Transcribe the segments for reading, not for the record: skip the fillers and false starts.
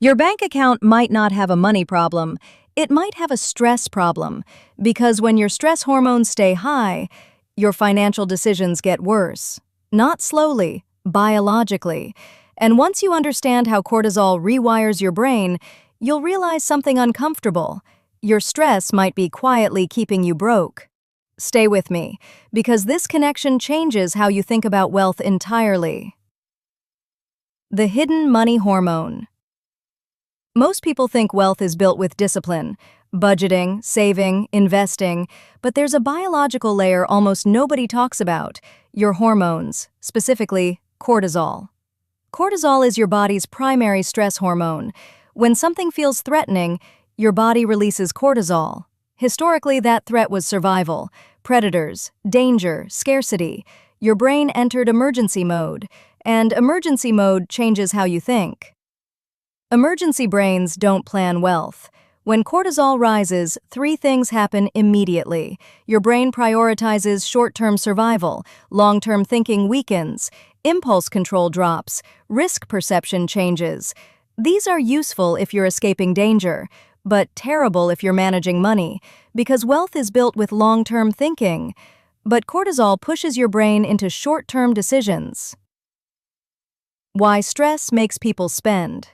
Your bank account might not have a money problem, it might have a stress problem, because when your stress hormones stay high, your financial decisions get worse. Not slowly, biologically. And once you understand how cortisol rewires your brain, you'll realize something uncomfortable. Your stress might be quietly keeping you broke. Stay with me, because this connection changes how you think about wealth entirely. The hidden money hormone. Most people think wealth is built with discipline, budgeting, saving, investing, but there's a biological layer almost nobody talks about: your hormones, specifically cortisol. Cortisol is your body's primary stress hormone. When something feels threatening, your body releases cortisol. Historically, that threat was survival, predators, danger, scarcity. Your brain entered emergency mode, and emergency mode changes how you think. Emergency brains don't plan wealth. When cortisol rises, three things happen immediately. Your brain prioritizes short-term survival, long-term thinking weakens, impulse control drops, risk perception changes. These are useful if you're escaping danger, but terrible if you're managing money, because wealth is built with long-term thinking. But cortisol pushes your brain into short-term decisions. Why stress makes people spend.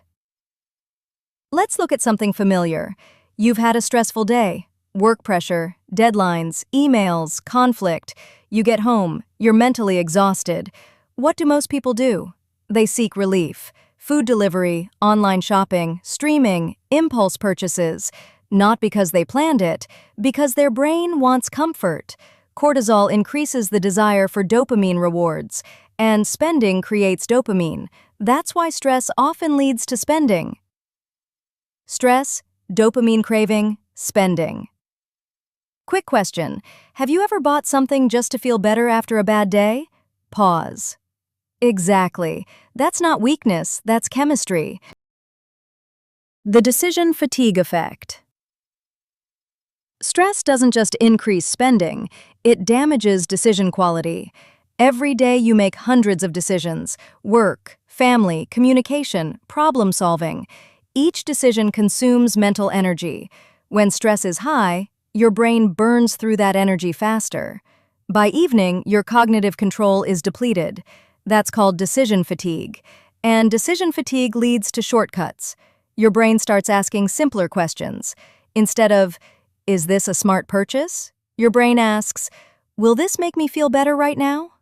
Let's look at something familiar. You've had a stressful day. Work pressure, deadlines, emails, conflict. You get home, you're mentally exhausted. What do most people do? They seek relief. Food delivery, online shopping, streaming, impulse purchases. Not because they planned it, because their brain wants comfort. Cortisol increases the desire for dopamine rewards, and spending creates dopamine. That's why stress often leads to spending. Stress, dopamine craving, spending. Quick question: have you ever bought something just to feel better after a bad day? Pause. Exactly. That's not weakness, that's chemistry. The decision fatigue effect. Stress doesn't just increase spending, it damages decision quality. Every day you make hundreds of decisions: work, family, communication, problem solving. Each decision consumes mental energy. When stress is high, your brain burns through that energy faster. By evening, your cognitive control is depleted. That's called decision fatigue. And decision fatigue leads to shortcuts. Your brain starts asking simpler questions. Instead of, "Is this a smart purchase?" your brain asks, "Will this make me feel better right now?"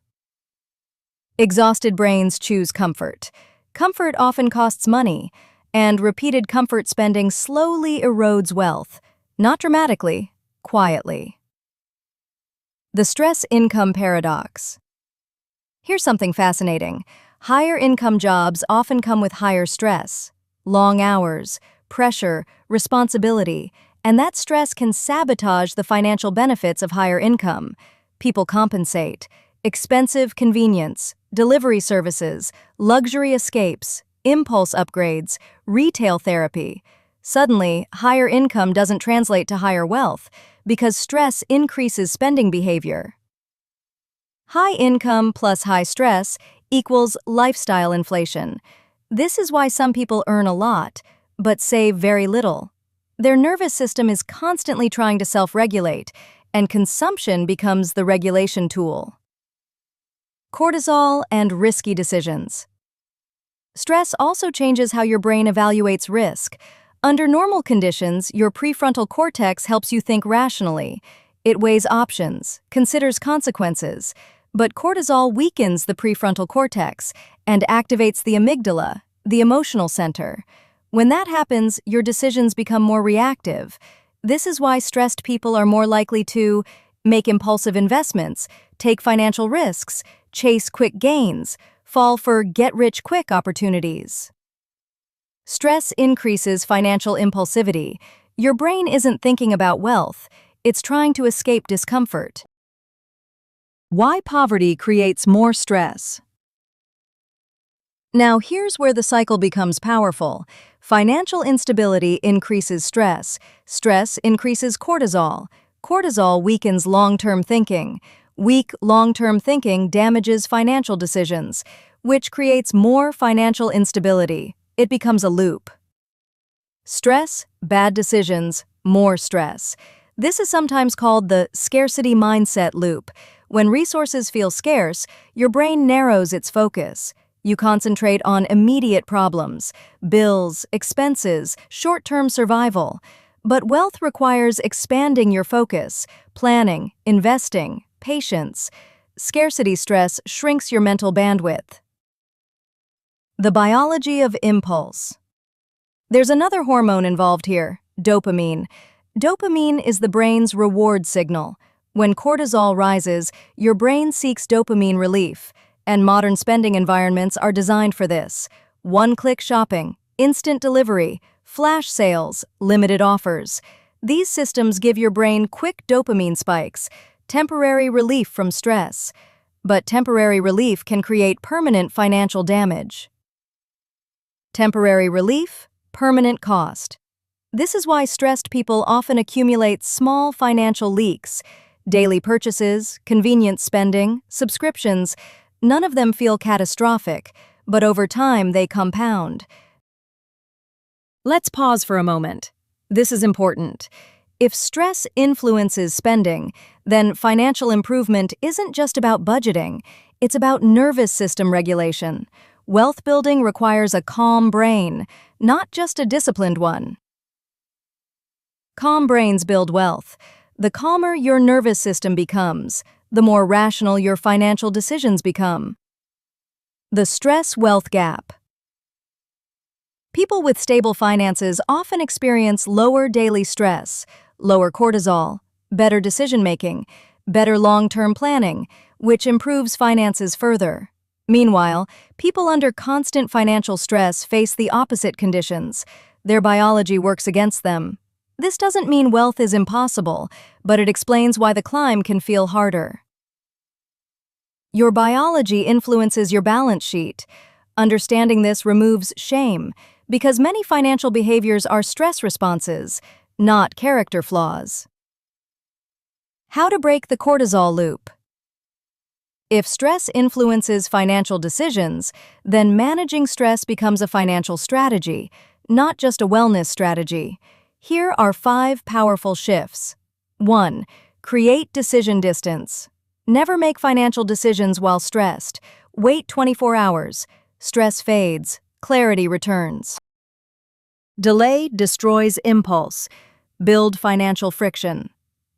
Exhausted brains choose comfort. Comfort often costs money, and repeated comfort spending slowly erodes wealth. Not dramatically, quietly. The stress-income paradox. Here's something fascinating. Higher income jobs often come with higher stress. Long hours, pressure, responsibility, and that stress can sabotage the financial benefits of higher income. People compensate. Expensive convenience, delivery services, luxury escapes, impulse upgrades, retail therapy. Suddenly, higher income doesn't translate to higher wealth because stress increases spending behavior. High income plus high stress equals lifestyle inflation. This is why some people earn a lot, but save very little. Their nervous system is constantly trying to self-regulate, and consumption becomes the regulation tool. Cortisol and risky decisions. Stress also changes how your brain evaluates risk. Under normal conditions, your prefrontal cortex helps you think rationally. It weighs options, considers consequences. But cortisol weakens the prefrontal cortex and activates the amygdala, the emotional center. When that happens, your decisions become more reactive. This is why stressed people are more likely to make impulsive investments, take financial risks, chase quick gains, fall for get-rich-quick opportunities. Stress increases financial impulsivity. Your brain isn't thinking about wealth, it's trying to escape discomfort. Why poverty creates more stress. Now here's where the cycle becomes powerful. Financial instability increases stress. Stress increases cortisol. Cortisol weakens long-term thinking. Weak long-term thinking damages financial decisions, which creates more financial instability. It becomes a loop. Stress, bad decisions, more stress. This is sometimes called the scarcity mindset loop. When resources feel scarce, your brain narrows its focus. You concentrate on immediate problems, bills, expenses, short-term survival. But wealth requires expanding your focus, planning, investing, patience. Scarcity stress shrinks your mental bandwidth. The biology of impulse. There's another hormone involved here, dopamine. Dopamine is the brain's reward signal. When cortisol rises, your brain seeks dopamine relief, and modern spending environments are designed for this. One-click shopping, instant delivery, flash sales, limited offers. These systems give your brain quick dopamine spikes, temporary relief from stress. But temporary relief can create permanent financial damage. Temporary relief, permanent cost. This is why stressed people often accumulate small financial leaks. Daily purchases, convenience spending, subscriptions, none of them feel catastrophic, but over time they compound. Let's pause for a moment. This is important. If stress influences spending, then financial improvement isn't just about budgeting, it's about nervous system regulation. Wealth building requires a calm brain, not just a disciplined one. Calm brains build wealth. The calmer your nervous system becomes, the more rational your financial decisions become. The stress-wealth gap. People with stable finances often experience lower daily stress, lower cortisol, better decision-making, better long-term planning, which improves finances further. Meanwhile, people under constant financial stress face the opposite conditions. Their biology works against them. This doesn't mean wealth is impossible, but it explains why the climb can feel harder. Your biology influences your balance sheet. Understanding this removes shame, because many financial behaviors are stress responses, not character flaws. How to break the cortisol loop. If stress influences financial decisions, then managing stress becomes a financial strategy, not just a wellness strategy. Here are 5 powerful shifts. 1. Create decision distance. Never make financial decisions while stressed. Wait 24 hours. Stress fades. Clarity returns. Delay destroys impulse. Build financial friction.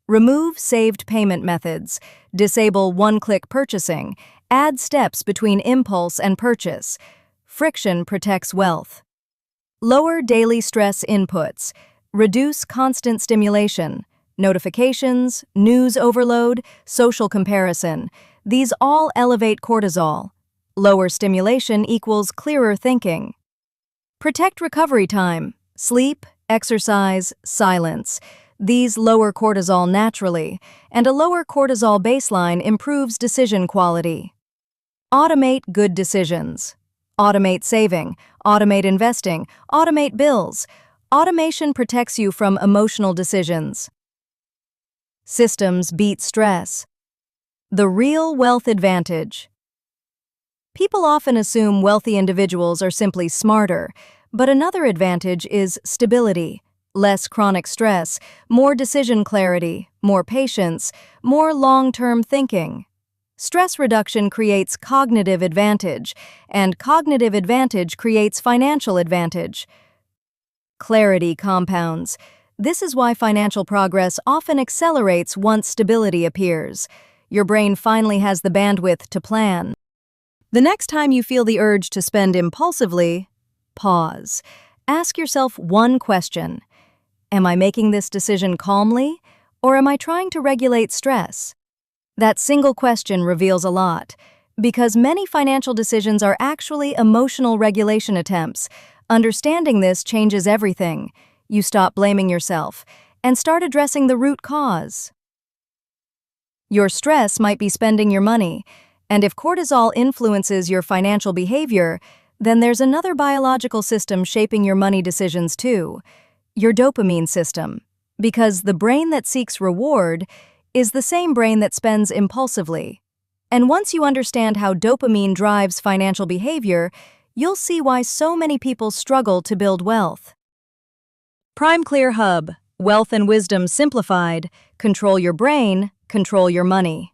Remove saved payment methods. Disable one-click purchasing. Add steps between impulse and purchase. Friction protects wealth. Lower daily stress inputs. Reduce constant stimulation. Notifications, news overload, social comparison. These all elevate cortisol. Lower stimulation equals clearer thinking. Protect recovery time. Sleep, exercise, silence. These lower cortisol naturally, and a lower cortisol baseline improves decision quality. Automate good decisions. Automate saving, automate investing, automate bills. Automation protects you from emotional decisions. Systems beat stress. The real wealth advantage. People often assume wealthy individuals are simply smarter, but another advantage is stability. Less chronic stress, more decision clarity, more patience, more long-term thinking. Stress reduction creates cognitive advantage, and cognitive advantage creates financial advantage. Clarity compounds. This is why financial progress often accelerates once stability appears. Your brain finally has the bandwidth to plan. The next time you feel the urge to spend impulsively, pause. Ask yourself one question. Am I making this decision calmly, or am I trying to regulate stress? That single question reveals a lot, because many financial decisions are actually emotional regulation attempts. Understanding this changes everything. You stop blaming yourself and start addressing the root cause. Your stress might be spending your money, and if cortisol influences your financial behavior, then there's another biological system shaping your money decisions too, your dopamine system, because the brain that seeks reward is the same brain that spends impulsively. And once you understand how dopamine drives financial behavior, you'll see why so many people struggle to build wealth. Prime Clear Hub, wealth and wisdom simplified. Control your brain, control your money.